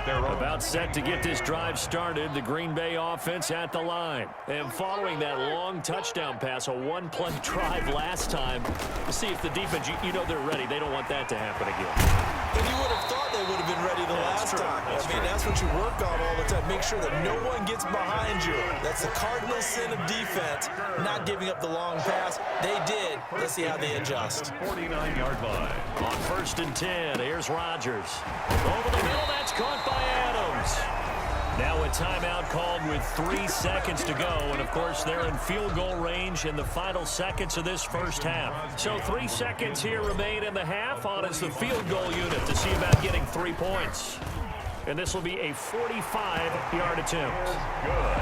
About set to get this drive started, the Green Bay offense at the line. And following that long touchdown pass, a one-play drive last time, to see if the defense, you know they're ready. They don't want that to happen again. But you would have thought they would have been ready the last time. That's what you work on all the time. Make sure that no one gets behind you. That's the cardinal sin of defense, not giving up the long pass. They did. Let's see how they adjust. 49-yard line. On 1st and 10, here's Rodgers. Over the middle, that's caught by Adams. Now a timeout called with 3 seconds to go. And, of course, they're in field goal range in the final seconds of this first half. So 3 seconds here remain in the half on as the field goal unit to see about getting 3 points. And this will be a 45-yard attempt. Good.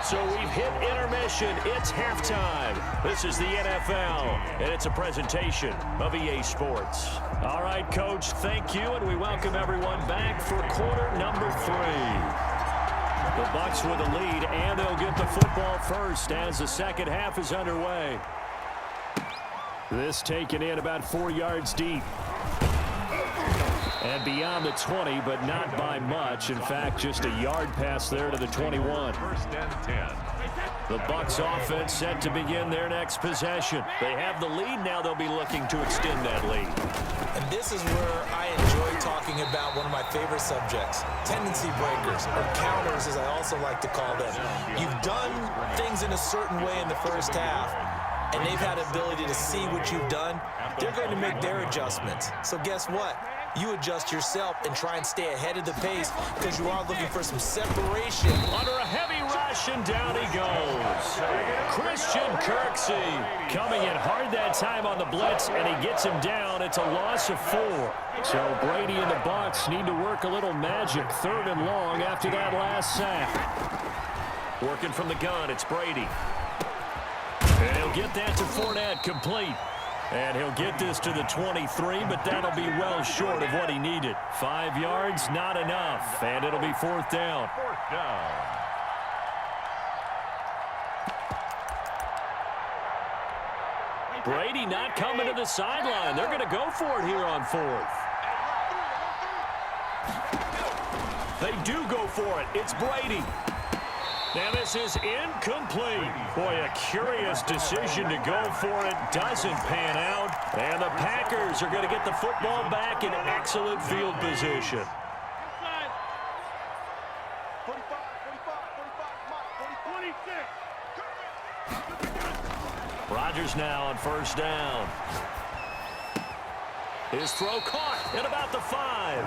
So we've hit intermission. It's halftime. This is the NFL, and it's a presentation of EA Sports. All right, Coach, thank you, and we welcome everyone back for quarter number 3. The Bucs with a lead, and they'll get the football first as the second half is underway. This taken in about 4 yards deep. And beyond the 20, but not by much. In fact, just a yard pass there to the 21. 1st and 10. The Bucs offense set to begin their next possession. They have the lead. Now they'll be looking to extend that lead. And this is where I enjoy talking about one of my favorite subjects, tendency breakers, or counters as I also like to call them. You've done things in a certain way in the first half, and they've had the ability to see what you've done. They're going to make their adjustments. So guess what? You adjust yourself and try and stay ahead of the pace because you are looking for some separation. Under a heavy rush, and down he goes. Christian Kirksey coming in hard that time on the blitz, and he gets him down. It's a loss of 4. So Brady and the Bucs need to work a little magic. 3rd and long after that last sack. Working from the gun, it's Brady. And he'll get that to Fournette, complete. And he'll get this to the 23, but that'll be well short of what he needed. 5 yards, not enough. And it'll be 4th down. 4th down. Brady not coming to the sideline. They're going to go for it here on 4th. They do go for it. It's Brady. Now this is incomplete. Boy, a curious decision to go for it. Doesn't pan out. And the Packers are going to get the football back in excellent field position. Rodgers now on 1st down. His throw caught at about the 5.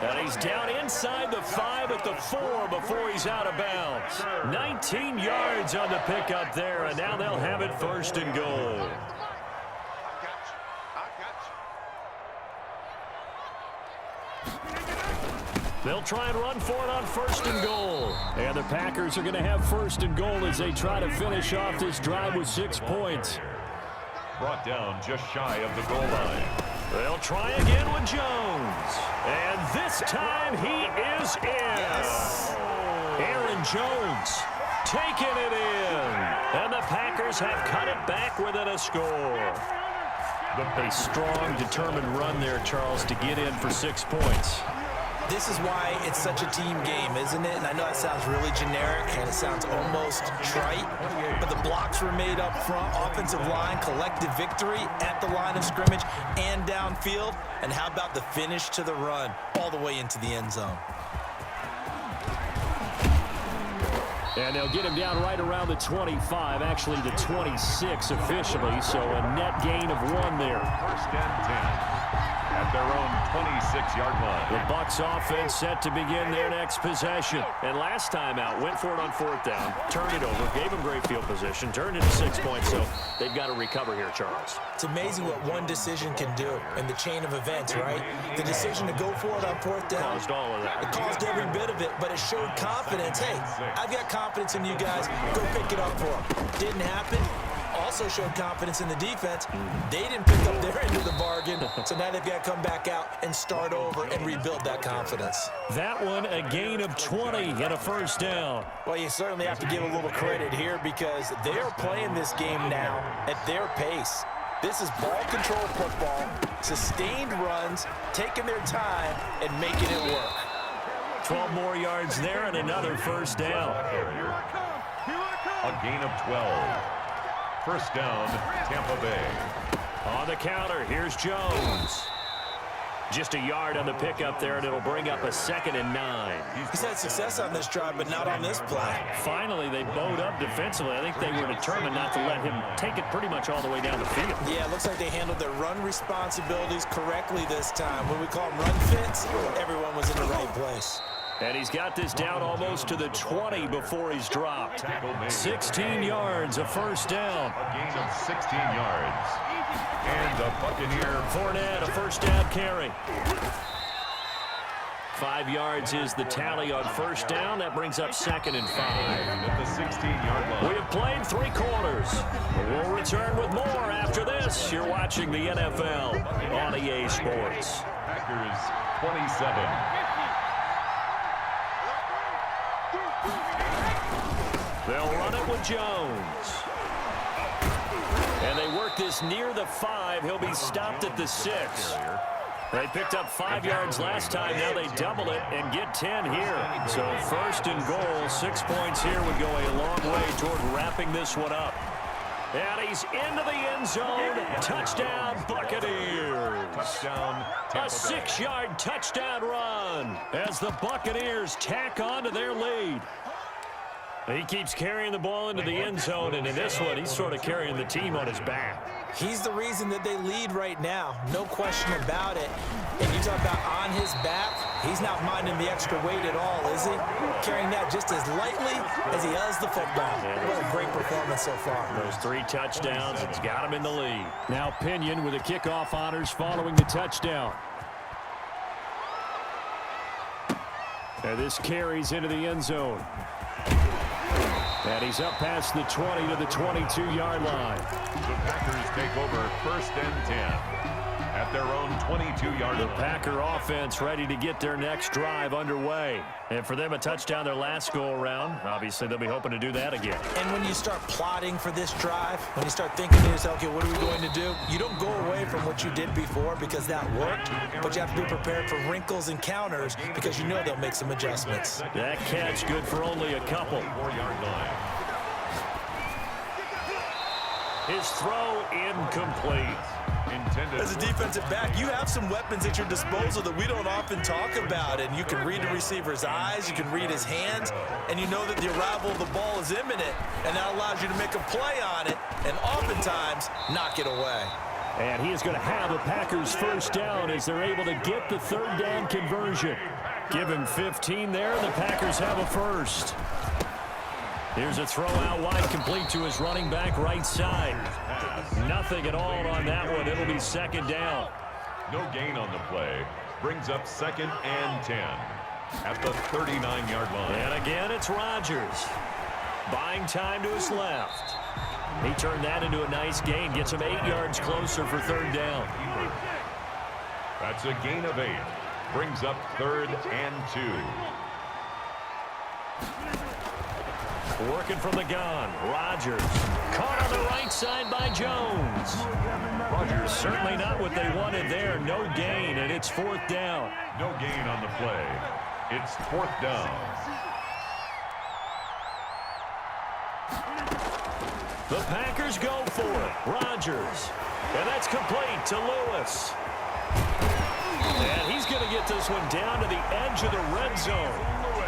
And he's down inside the 5 at the 4 before he's out of bounds. 19 yards on the pickup there, and now they'll have it 1st and goal. They'll try and run for it on 1st and goal. And the Packers are going to have 1st and goal as they try to finish off this drive with 6 points. Brought down just shy of the goal line. They'll try again with Jones. And this time he is in. Yes. Aaron Jones taking it in. And the Packers have cut it back within a score. A strong, determined run there, Charles, to get in for 6 points. This is why it's such a team game, isn't it? And I know that sounds really generic and it sounds almost trite, but the blocks were made up front, offensive line, collective victory at the line of scrimmage and downfield. And how about the finish to the run all the way into the end zone? And they'll get him down right around the 25, actually the 26 officially, so a net gain of 1 there. 1st and 10. At their own 26-yard line. The Bucs offense set to begin their next possession. And last time out, went for it on 4th down, turned it over, gave them great field position, turned it to 6 points, so they've got to recover here, Charles. It's amazing what one decision can do in the chain of events, right? The decision to go for it on 4th down. Caused all of that. It caused every bit of it, but it showed confidence. Hey, I've got confidence in you guys. Go pick it up for them. Didn't happen. Also showed confidence in the defense. They didn't pick up their end of the bargain, so now they've got to come back out and start over and rebuild that confidence. That one, a gain of 20 and a 1st down. Well, you certainly have to give a little credit here because they're playing this game now at their pace. This is ball control football, sustained runs, taking their time, and making it work. 12 more yards there and another first down. A gain of 12. First down, Tampa Bay. On the counter, here's Jones. Just a yard on the pickup there, and it'll bring up a 2nd and 9. He's had success on this drive, but not on this play. Finally, they bowed up defensively. I think they were determined not to let him take it pretty much all the way down the field. Yeah, it looks like they handled their run responsibilities correctly this time. When we call them run fits, everyone was in the right place. And he's got this down almost to the 20 before he's dropped. 16 yards, a first down. A gain of 16 yards. And a Buccaneer. Fournette, a first down carry. 5 yards is the tally on first down. That brings up 2nd and 5. At the 16-yard line. We have played 3 quarters. We'll return with more after this. You're watching the NFL on EA Sports. Packers 27. They'll run it with Jones. And they work this near the 5. He'll be stopped at the 6. They picked up 5 yards last time. Now they double it and get 10 here. So 1st and goal, 6 points here would go a long way toward wrapping this one up. And he's into the end zone. Touchdown, Buccaneers. Touchdown, A Tampa Bay. 6-yard touchdown run as the Buccaneers tack on to their lead. He keeps carrying the ball into the end zone, and in this one, he's sort of carrying the team on his back. He's the reason that they lead right now. No question about it. And you talk about on his back, he's not minding the extra weight at all, is he? Carrying that just as lightly as he does the football. What a great performance so far. Those 3 touchdowns, it's got him in the lead. Now Pinion with the kickoff honors following the touchdown. And this carries into the end zone. And he's up past the 20 to the 22-yard line. The Packers take over 1st and 10 at their own 22-yard line. The Packer offense ready to get their next drive underway. And for them, a touchdown their last go-around. Obviously, they'll be hoping to do that again. And when you start plotting for this drive, when you start thinking to yourself, okay, what are we going to do? You don't go away from what you did before because that worked, but you have to be prepared for wrinkles and counters because you know they'll make some adjustments. That catch good for only a couple. 4-yard line. His throw incomplete. Intended. As a defensive back, you have some weapons at your disposal that we don't often talk about, and you can read the receiver's eyes, you can read his hands, and you know that the arrival of the ball is imminent, and that allows you to make a play on it, and oftentimes knock it away. And he is going to have the Packers first down as they're able to get the 3rd down conversion. Give him 15 there, and the Packers have a first. Here's a throw out wide, complete to his running back right side. Nothing at all on that one. It'll be 2nd down. No gain on the play. Brings up 2nd and 10 at the 39-yard line. And again, it's Rodgers. Buying time to his left. He turned that into a nice gain. Gets him 8 yards closer for 3rd down. That's a gain of 8. Brings up 3rd and 2. Working from the gun, Rodgers. Caught on the right side by Jones. Rodgers certainly not what they wanted there. No gain, and it's 4th down. No gain on the play. It's 4th down. The Packers go for it. Rodgers. And that's complete to Lewis. And he's going to get this one down to the edge of the red zone.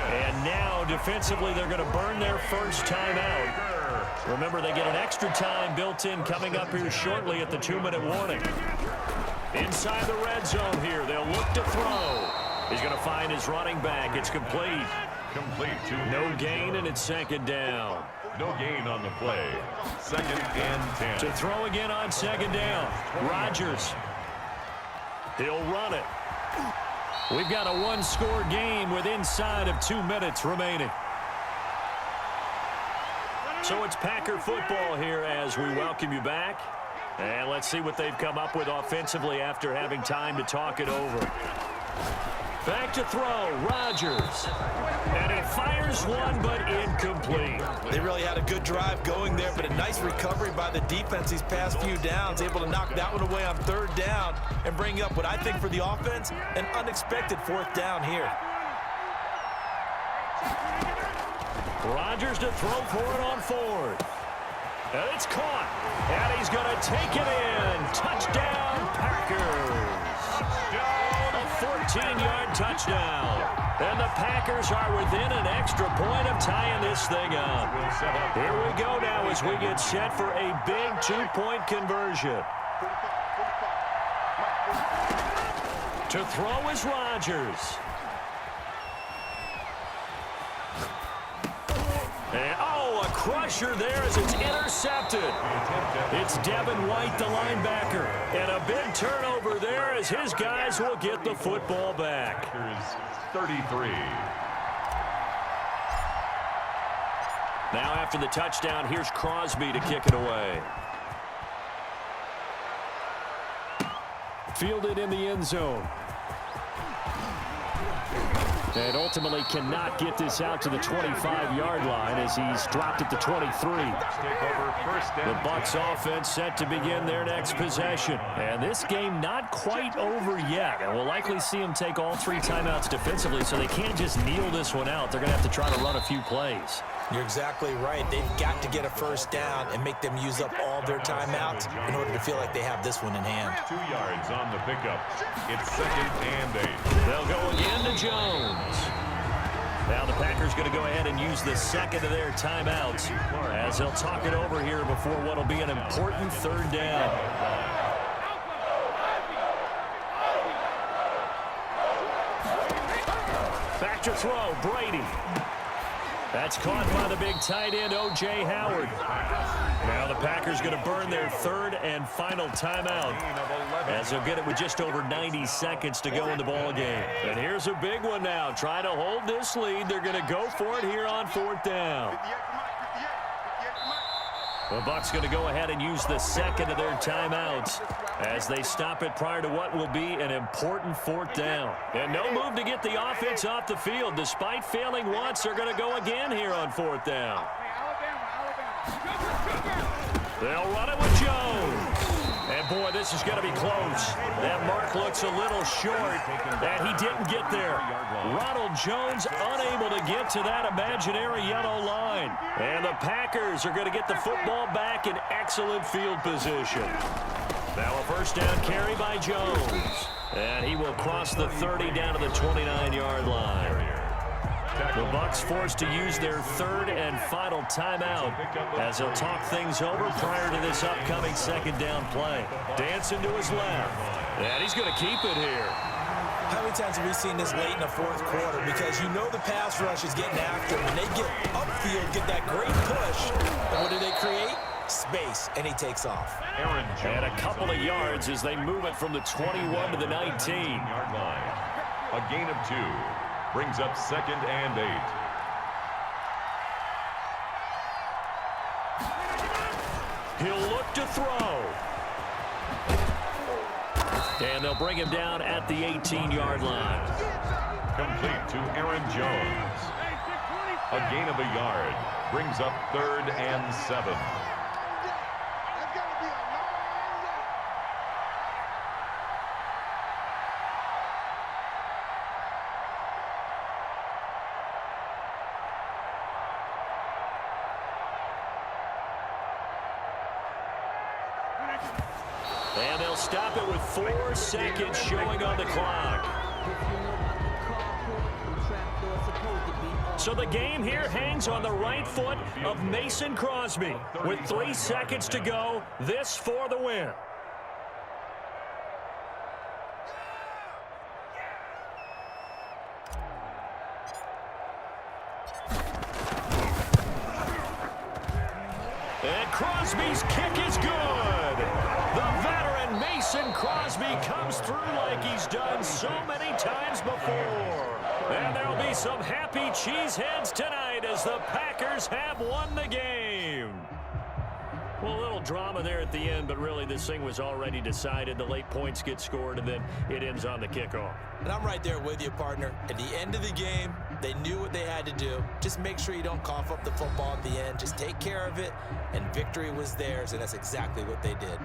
And now, defensively, they're going to burn their first time out. Remember, they get an extra time built in coming up here shortly at the 2-minute warning. Inside the red zone here, they'll look to throw. He's going to find his running back. It's complete. Complete to No gain, and it's 2nd down. No gain on the play. 2nd and 10. To throw again on 2nd down. Rodgers. He'll run it. We've got a 1-score game with inside of 2 minutes remaining. So it's Packer football here as we welcome you back. And let's see what they've come up with offensively after having time to talk it over. Back to throw, Rodgers. And he fires one, but incomplete. They really had a good drive going there, but a nice recovery by the defense these past few downs, able to knock that one away on 3rd down and bring up what I think for the offense, an unexpected 4th down here. Rodgers to throw for it on fourth. And it's caught. And he's going to take it in. Touchdown, Packers. A 14-yard touchdown. And the Packers are within an extra point of tying this thing up. Here we go now as we get set for a big two-point conversion. To throw is Rodgers. And, oh, a crusher there as it's intercepted. It's Devin White, the linebacker. And a big turnover there as his guys will get the football back. 33. Now after the touchdown, here's Crosby to kick it away. Fielded in the end zone. And ultimately cannot get this out to the 25-yard line as he's dropped at the 23. The Bucs offense set to begin their next possession. And this game not quite over yet. And we'll likely see them take all three timeouts defensively, so they can't just kneel this one out. They're going to have to try to run a few plays. You're exactly right. They've got to get a first down and make them use up all their timeouts in order to feel like they have this one in hand. 2 yards on the pickup. It's 2nd and 8. They'll go again to Jones. Now the Packers going to go ahead and use the second of their timeouts as they'll talk it over here before what will be an important third down. Back to throw, Brady. That's caught by the big tight end, O.J. Howard. Now the Packers going to burn their third and final timeout as they'll get it with just over 90 seconds to go in the ball game. And here's a big one now. Trying to hold this lead. They're going to go for it here on fourth down. The Bucs going to go ahead and use the second of their timeouts as they stop it prior to what will be an important fourth down. And no move to get the offense off the field. Despite failing once, they're going to go again here on fourth down. They'll run it with Jones. And, boy, this is going to be close. That mark looks a little short, and he didn't get there. Ronald Jones unable to get to that imaginary yellow line. And the Packers are going to get the football back in excellent field position. Now a first down carry by Jones. And he will cross the 30 down to the 29-yard line. The Bucs forced to use their third and final timeout as they'll talk things over prior to this upcoming second down play. Dancing to his left. And he's going to keep it here. How many times have we seen this late in the fourth quarter? Because you know the pass rush is getting after him. And they get upfield, get that great push. And what do they create? Space, and he takes off. And a couple of yards as they move it from the 21 to the 19-yard line. A gain of 2 brings up 2nd and 8. He'll look to throw. And they'll bring him down at the 18-yard line. Complete to Aaron Jones. A gain of a yard brings up 3rd and 7. And they'll stop it with 4 seconds showing on the clock. So the game here hangs on the right foot of Mason Crosby. With 3 seconds to go, this for the win. And Crosby's kick is good. The veteran Mason Crosby comes through like he's done so many times before. And there'll be some happy cheeseheads tonight as the Packers have won the game. Well, a little drama there at the end, but really this thing was already decided. The late points get scored, and then it ends on the kickoff. And I'm right there with you, partner. At the end of the game, they knew what they had to do. Just make sure you don't cough up the football at the end. Just take care of it, and victory was theirs, and that's exactly what they did.